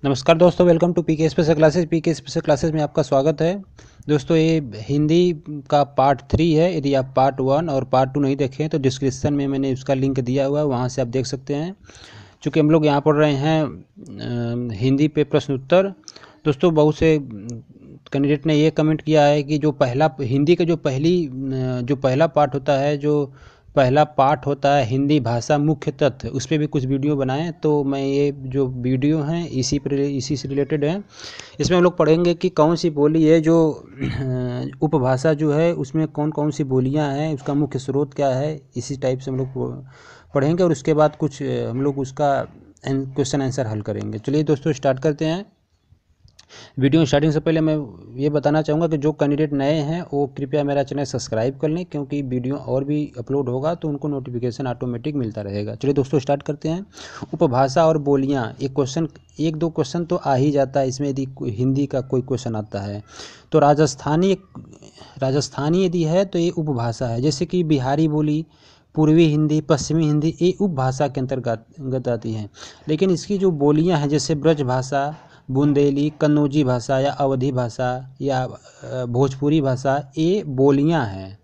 नमस्कार दोस्तों, welcome to PK special classes. PK special classes में आपका स्वागत है। दोस्तों, ये हिंदी का पार्ट 3 है। यदि आप पार्ट 1 और पार्ट 2 नहीं देखें तो डिस्क्रिप्शन में मैंने उसका लिंक दिया हुआ है, वहाँ से आप देख सकते हैं। चूँकि हम लोग यहाँ पढ़ रहे हैं हिंदी पे प्रश्न उत्तर। दोस्तों, बहुत से कैंडिडेट ने ये कमेंट किया है कि जो पहला हिंदी का जो पहला पार्ट होता है हिंदी भाषा मुख्य तथ्य, उस पर भी कुछ वीडियो बनाएं। तो मैं ये जो वीडियो हैं इसी से रिलेटेड है। इसमें हम लोग पढ़ेंगे कि कौन सी बोली है जो उपभाषा जो है उसमें कौन कौन सी बोलियां हैं, उसका मुख्य स्रोत क्या है। इसी टाइप से हम लोग पढ़ेंगे और उसके बाद कुछ हम लोग उसका क्वेश्चन आंसर हल करेंगे। चलिए दोस्तों, स्टार्ट करते हैं। वीडियो स्टार्टिंग से पहले मैं ये बताना चाहूँगा कि जो कैंडिडेट नए हैं वो कृपया मेरा चैनल सब्सक्राइब कर लें, क्योंकि वीडियो और भी अपलोड होगा तो उनको नोटिफिकेशन ऑटोमेटिक मिलता रहेगा। चलिए दोस्तों, स्टार्ट करते हैं। उपभाषा और बोलियाँ, एक दो क्वेश्चन तो आ ही जाता है इसमें, यदि हिंदी का कोई क्वेश्चन आता है तो राजस्थानी यदि है तो ये उपभाषा है। जैसे कि बिहारी बोली, पूर्वी हिंदी, पश्चिमी हिंदी, ये उपभाषा के अंतर्गत आती हैं। लेकिन इसकी जो बोलियां हैं जैसे ब्रज भाषा, बुंदेली, कन्नौजी भाषा या अवधी भाषा या भोजपुरी भाषा, ये बोलियां हैं।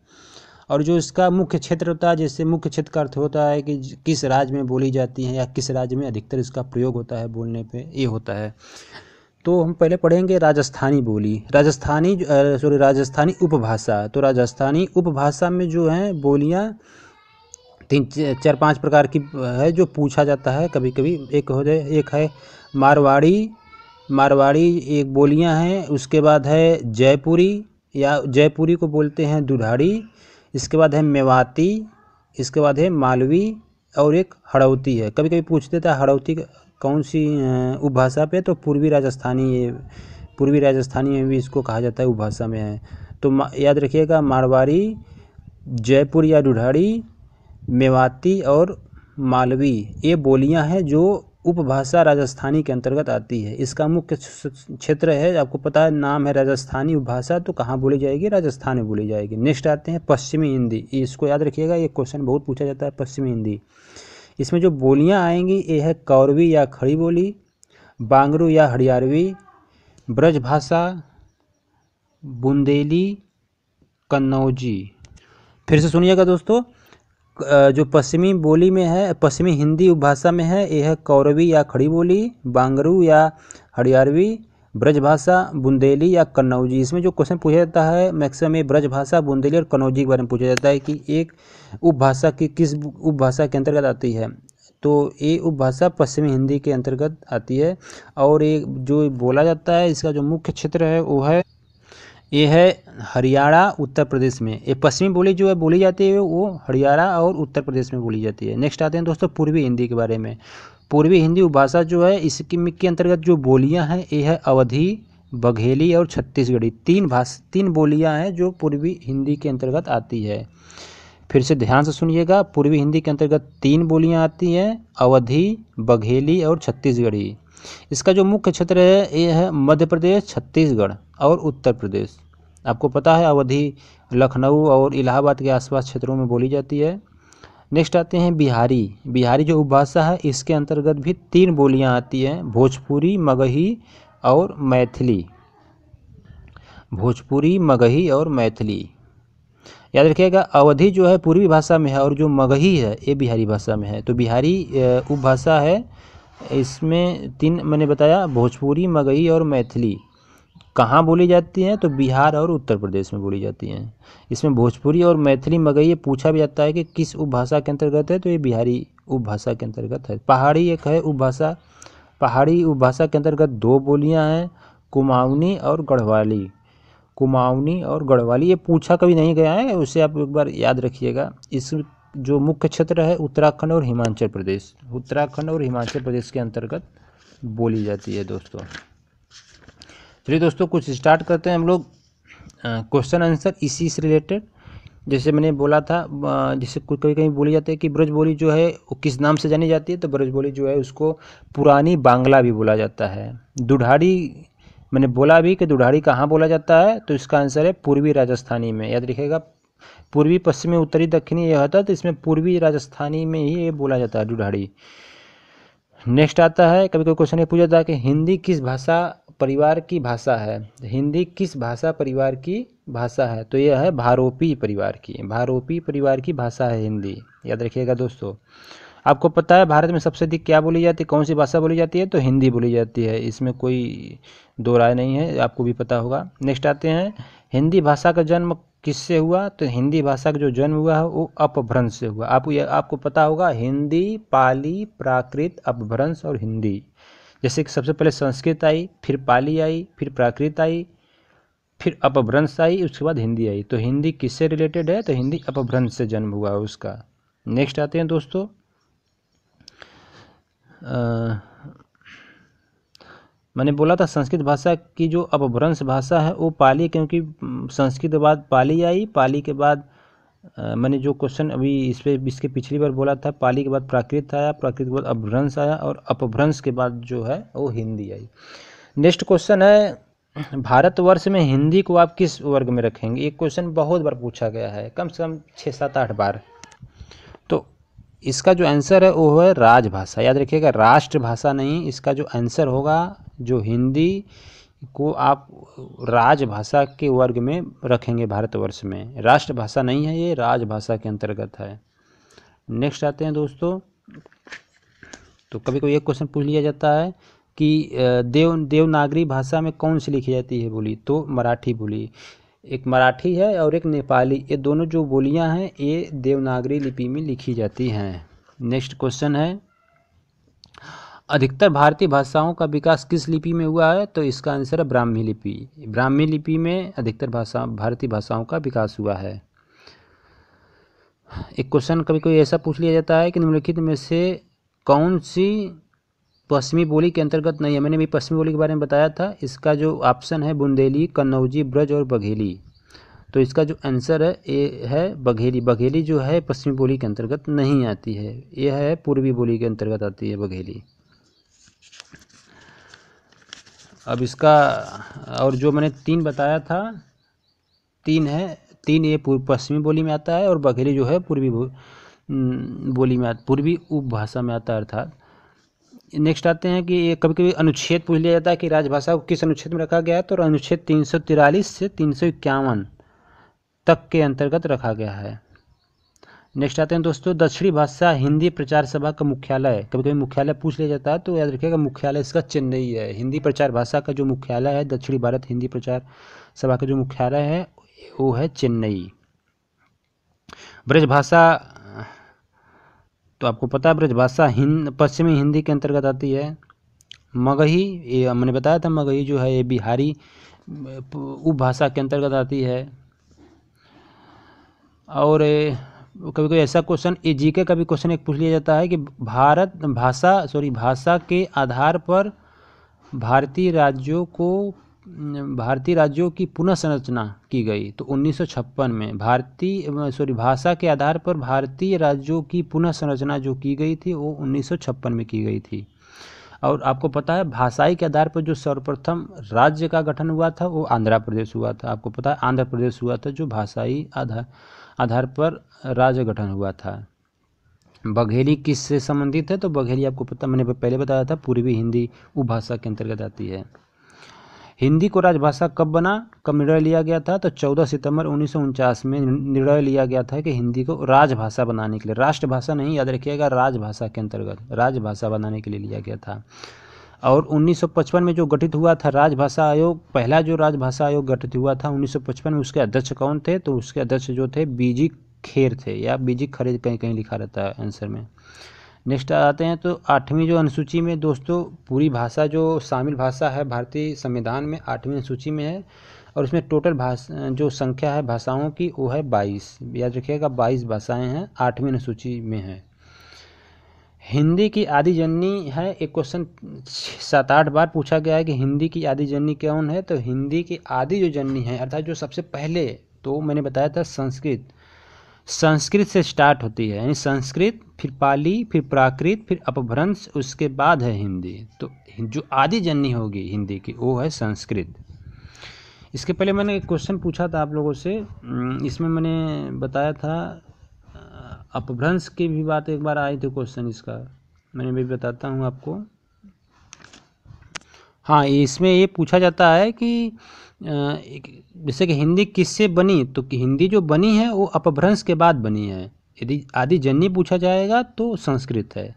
और जो इसका मुख्य क्षेत्र होता है, जैसे मुख्य क्षेत्र का अर्थ होता है कि किस राज्य में बोली जाती है या किस राज्य में अधिकतर इसका प्रयोग होता है बोलने पे, ये होता है। तो हम पहले पढ़ेंगे राजस्थानी बोली, राजस्थानी उपभाषा। तो राजस्थानी उपभाषा में जो है बोलियां 3-4-5 प्रकार की है जो पूछा जाता है कभी कभी। एक है मारवाड़ी एक बोलियां हैं। उसके बाद है जयपुरी, या जयपुरी को बोलते हैं दुधाड़ी। इसके बाद है मेवाती। इसके बाद है मालवी, और एक हड़ौती है। कभी कभी पूछ देता है हड़ौती कौन सी उपभाषा पे, तो पूर्वी राजस्थानी में भी इसको कहा जाता है, उपभाषा में है। तो याद रखिएगा, मारवाड़ी, जयपुर या दुधाड़ी, मेवाती और मालवी, ये बोलियां हैं जो उपभाषा राजस्थानी के अंतर्गत आती है। इसका मुख्य क्षेत्र है, आपको पता है, नाम है राजस्थानी उपभाषा। तो कहाँ बोली जाएगी? राजस्थान में बोली जाएगी। नेक्स्ट आते हैं पश्चिमी हिंदी। इसको याद रखिएगा, ये क्वेश्चन बहुत पूछा जाता है, पश्चिमी हिंदी। इसमें जो बोलियां आएंगी ये है कौरवी या खड़ी बोली, बांगरू या हरियारवी, ब्रजभाषा, बुंदेली, कन्नौजी। फिर से सुनिएगा दोस्तों, जो पश्चिमी बोली में है, पश्चिमी हिंदी उपभाषा में है, यह है कौरवी या खड़ी बोली, बांगरू या हरियारवी, ब्रजभाषा, बुंदेली या कन्नौजी। इसमें जो क्वेश्चन पूछा जाता है मैक्सिमम ये ब्रजभाषा, बुंदेली और कन्नौजी के बारे में पूछा जाता है कि एक उपभाषा की किस उपभाषा के अंतर्गत आती है। तो ये उपभाषा पश्चिमी हिंदी के अंतर्गत आती है। और ये जो बोला जाता है, इसका जो मुख्य क्षेत्र है वो है ये है हरियाणा, उत्तर प्रदेश में। ये पश्चिमी बोली जो है बोली जाती है वो हरियाणा और उत्तर प्रदेश में बोली जाती है। नेक्स्ट आते हैं दोस्तों पूर्वी हिंदी के बारे में। पूर्वी हिंदी उपभाषा जो है इसकी के अंतर्गत जो बोलियां हैं ये है अवधी, बघेली और छत्तीसगढ़ी। तीन बोलियां हैं जो पूर्वी हिंदी के अंतर्गत आती है। फिर से ध्यान से सुनिएगा, पूर्वी हिंदी के अंतर्गत 3 बोलियां आती हैं, अवधी, बघेली और छत्तीसगढ़ी। इसका जो मुख्य क्षेत्र है ये है मध्य प्रदेश, छत्तीसगढ़ और उत्तर प्रदेश। आपको पता है अवधी लखनऊ और इलाहाबाद के आसपास क्षेत्रों में बोली जाती है। नेक्स्ट आते हैं बिहारी जो उपभाषा है इसके अंतर्गत भी 3 बोलियां आती हैं, भोजपुरी, मगही और मैथिली। याद रखिएगा, अवधी जो है पूर्वी भाषा में है और जो मगही है ये बिहारी भाषा में है। तो बिहारी उपभाषा है, इसमें 3 मैंने बताया, भोजपुरी, मगही और मैथिली। कहाँ बोली जाती हैं? तो बिहार और उत्तर प्रदेश में बोली जाती हैं। इसमें भोजपुरी और मैथिली, मगही ये पूछा भी जाता है कि किस उपभाषा के अंतर्गत है, तो ये बिहारी उपभाषा के अंतर्गत है। पहाड़ी एक है उपभाषा। पहाड़ी उपभाषा के अंतर्गत 2 बोलियां हैं, कुमाऊनी और गढ़वाली। ये पूछा कभी नहीं गया है, उसे आप एक बार याद रखिएगा। इस जो मुख्य क्षेत्र है उत्तराखंड और हिमाचल प्रदेश के अंतर्गत बोली जाती है दोस्तों। चलिए दोस्तों, कुछ स्टार्ट करते हैं हम लोग क्वेश्चन आंसर इसी से रिलेटेड। जैसे मैंने बोला था, जैसे कभी कहीं बोली जाती है कि ब्रज बोली जो है वो किस नाम से जानी जाती है, तो ब्रज बोली जो है उसको पुरानी बांग्ला भी बोला जाता है। दुधाड़ी मैंने बोला भी कि दुधाड़ी कहाँ बोला जाता है, तो इसका आंसर है पूर्वी राजस्थानी में। याद रखिएगा, पूर्वी, पश्चिमी, उत्तरी, दक्षिणी ये होता है, तो इसमें पूर्वी राजस्थानी में ही ये बोला जाता है दुधाड़ी। नेक्स्ट आता है, कभी कोई क्वेश्चन ये पूछा था कि हिंदी किस भाषा परिवार की भाषा है। हिंदी किस भाषा परिवार की भाषा है, तो यह है भारोपी परिवार की, भारोपी परिवार की भाषा है हिंदी, याद रखिएगा दोस्तों। आपको पता है भारत में सबसे अधिक क्या बोली जाती है, कौन सी भाषा बोली जाती है, तो हिंदी बोली जाती है, इसमें कोई दो राय नहीं है, आपको भी पता होगा। नेक्स्ट आते हैं, हिंदी भाषा का जन्म किससे हुआ, तो हिंदी भाषा का जो जन्म हुआ है वो अपभ्रंश से हुआ। आपको पता होगा हिंदी, पाली, प्राकृत, अपभ्रंश और हिंदी। जैसे कि सबसे पहले संस्कृत आई, फिर पाली आई, फिर प्राकृत आई, फिर अपभ्रंश आई, उसके बाद हिंदी आई। तो हिंदी किससे रिलेटेड है, तो हिंदी अपभ्रंश से जन्म हुआ है उसका। नेक्स्ट आते हैं दोस्तों, मैंने बोला था संस्कृत भाषा की जो अपभ्रंश भाषा है वो पाली, क्योंकि संस्कृत के बाद पाली आई, पाली के बाद मैंने जो क्वेश्चन अभी इसके पिछली बार बोला था, पाली के बाद प्राकृत आया, प्राकृत के बाद अपभ्रंश आया और अपभ्रंश के बाद जो है वो हिंदी आई। नेक्स्ट क्वेश्चन है, भारतवर्ष में हिंदी को आप किस वर्ग में रखेंगे। एक क्वेश्चन बहुत बार पूछा गया है, कम से कम 6-7-8 बार। तो इसका जो आंसर है वो है राजभाषा, याद रखिएगा, राष्ट्रभाषा नहीं। इसका जो आंसर होगा, जो हिंदी को आप राजभाषा के वर्ग में रखेंगे भारतवर्ष में, राष्ट्रभाषा नहीं है, ये राजभाषा के अंतर्गत है। नेक्स्ट आते हैं दोस्तों, तो कभी कोई एक क्वेश्चन पूछ लिया जाता है कि देवनागरी भाषा में कौन सी लिखी जाती है बोली, तो मराठी बोली। एक मराठी है और एक नेपाली, ये दोनों जो बोलियां हैं ये देवनागरी लिपि में लिखी जाती हैं। नेक्स्ट क्वेश्चन है, अधिकतर भारतीय भाषाओं का विकास किस लिपि में हुआ है, तो इसका आंसर है ब्राह्मी लिपि। ब्राह्मी लिपि में अधिकतर भारतीय भाषाओं का विकास हुआ है। एक क्वेश्चन कभी कोई ऐसा पूछ लिया जाता है कि निम्नलिखित में से कौन सी पश्चिमी बोली के अंतर्गत नहीं है। मैंने भी पश्चिमी बोली के बारे में बताया था, इसका जो ऑप्शन है बुंदेली, कन्नौजी, ब्रज और बघेली। तो इसका जो आंसर है ये है बघेली। बघेली जो है पश्चिमी बोली के अंतर्गत नहीं आती है, यह है पूर्वी बोली के अंतर्गत आती है बघेली। अब इसका और जो मैंने 3 बताया था, 3 है, 3 ये पश्चिमी बोली में आता है और बघेली जो है पूर्वी बोली में पूर्वी उपभाषा में आता है अर्थात। नेक्स्ट आते हैं कि कभी कभी अनुच्छेद पूछ लिया जाता है कि राजभाषा को किस अनुच्छेद में रखा गया है, तो अनुच्छेद 343 से 351 तक के अंतर्गत रखा गया है। नेक्स्ट आते हैं दोस्तों, दक्षिणी भाषा हिंदी प्रचार सभा का मुख्यालय, कभी कभी मुख्यालय पूछ लिया जाता है तो याद रखिएगा मुख्यालय इसका चेन्नई है। हिंदी प्रचार भाषा का जो मुख्यालय है, दक्षिणी भारत हिंदी प्रचार सभा का जो मुख्यालय है वो है चेन्नई। ब्रजभाषा, तो आपको पता है ब्रजभाषा पश्चिमी हिंदी के अंतर्गत आती है। मगही, ये मैंने बताया था, मगही जो है ये बिहारी उपभाषा के अंतर्गत आती है। और कभी कोई ऐसा क्वेश्चन, ये जीके का भी क्वेश्चन एक पूछ लिया जाता है कि भाषा के आधार पर भारतीय राज्यों की पुनः संरचना की गई, तो 1956 में भाषा के आधार पर भारतीय राज्यों की पुनः संरचना जो की गई थी वो 1956 में की गई थी। और आपको पता है भाषाई के आधार पर जो सर्वप्रथम राज्य का गठन हुआ था वो आंध्र प्रदेश हुआ था। आपको पता है आंध्र प्रदेश हुआ था जो भाषाई आधार पर राज्य गठन हुआ था। बघेली किससे संबंधित है, तो बघेली आपको पता, मैंने पहले बताया था, पूर्वी हिंदी उपभाषा के अंतर्गत आती है। हिंदी को राजभाषा कब निर्णय लिया गया था, तो 14 सितंबर 1949 में निर्णय लिया गया था कि हिंदी को राजभाषा बनाने के लिए, राष्ट्रभाषा नहीं, याद रखिएगा, राजभाषा के अंतर्गत राजभाषा बनाने के लिए लिया गया था। और 1955 में जो गठित हुआ था राजभाषा आयोग, पहला जो राजभाषा आयोग गठित हुआ था 1955 में, उसके अध्यक्ष कौन थे, तो उसके अध्यक्ष जो थे बीजी खेर थे, या बीजी खरे कहीं कहीं लिखा रहता है आंसर में। नेक्स्ट आते हैं तो 8वीं जो अनुसूची में दोस्तों पूरी भाषा जो शामिल भाषा है भारतीय संविधान में 8वीं अनुसूची में है, और उसमें टोटल भाषा जो संख्या है भाषाओं की वो है 22, याद रखिएगा 22 भाषाएं हैं 8वीं अनुसूची में है। हिंदी की आदि जननी है, एक क्वेश्चन 7-8 बार पूछा गया है कि हिंदी की आदि जननी कौन है, तो हिंदी की आदि जो जननी है अर्थात जो सबसे पहले, तो मैंने बताया था संस्कृत से स्टार्ट होती है, यानी संस्कृत, फिर पाली, फिर प्राकृत, फिर अपभ्रंश, उसके बाद है हिंदी। तो जो आदि जननी होगी हिंदी की वो है संस्कृत। इसके पहले मैंने एक क्वेश्चन पूछा था आप लोगों से, इसमें मैंने बताया था अपभ्रंश की भी बात एक बार आई थी क्वेश्चन इसका, मैं भी बताता हूँ आपको। हाँ, इसमें ये पूछा जाता है कि जैसे कि हिंदी किससे बनी, तो कि हिंदी जो बनी है वो अपभ्रंश के बाद बनी है। यदि आदिजन्य पूछा जाएगा तो संस्कृत है।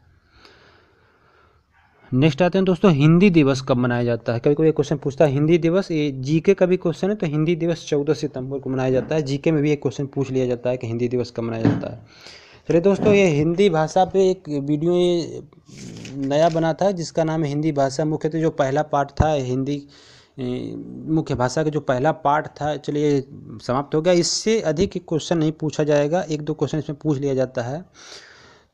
नेक्स्ट आते हैं दोस्तों, हिंदी दिवस कब मनाया जाता है। कभी कोई क्वेश्चन पूछता है हिंदी दिवस, ये जीके का भी क्वेश्चन है, तो हिंदी दिवस 14 सितंबर को मनाया जाता है। जीके में भी एक क्वेश्चन पूछ लिया जाता है कि हिंदी दिवस कब मनाया जाता है। चलिए दोस्तों, ये हिंदी भाषा पे एक वीडियो ये नया बना था जिसका नाम है हिंदी भाषा। मुख्यतः जो पहला पार्ट था हिंदी मुख्य भाषा का जो पहला पार्ट था, चलिए समाप्त हो गया। इससे अधिक क्वेश्चन नहीं पूछा जाएगा, एक दो क्वेश्चन इसमें पूछ लिया जाता है।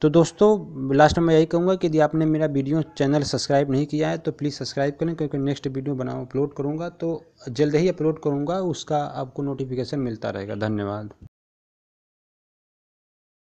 तो दोस्तों लास्ट में मैं यही कहूँगा कि यदि आपने मेरा वीडियो चैनल सब्सक्राइब नहीं किया है तो प्लीज़ सब्सक्राइब करें, क्योंकि नेक्स्ट वीडियो अपलोड करूँगा तो जल्द ही अपलोड करूँगा, उसका आपको नोटिफिकेशन मिलता रहेगा। धन्यवाद।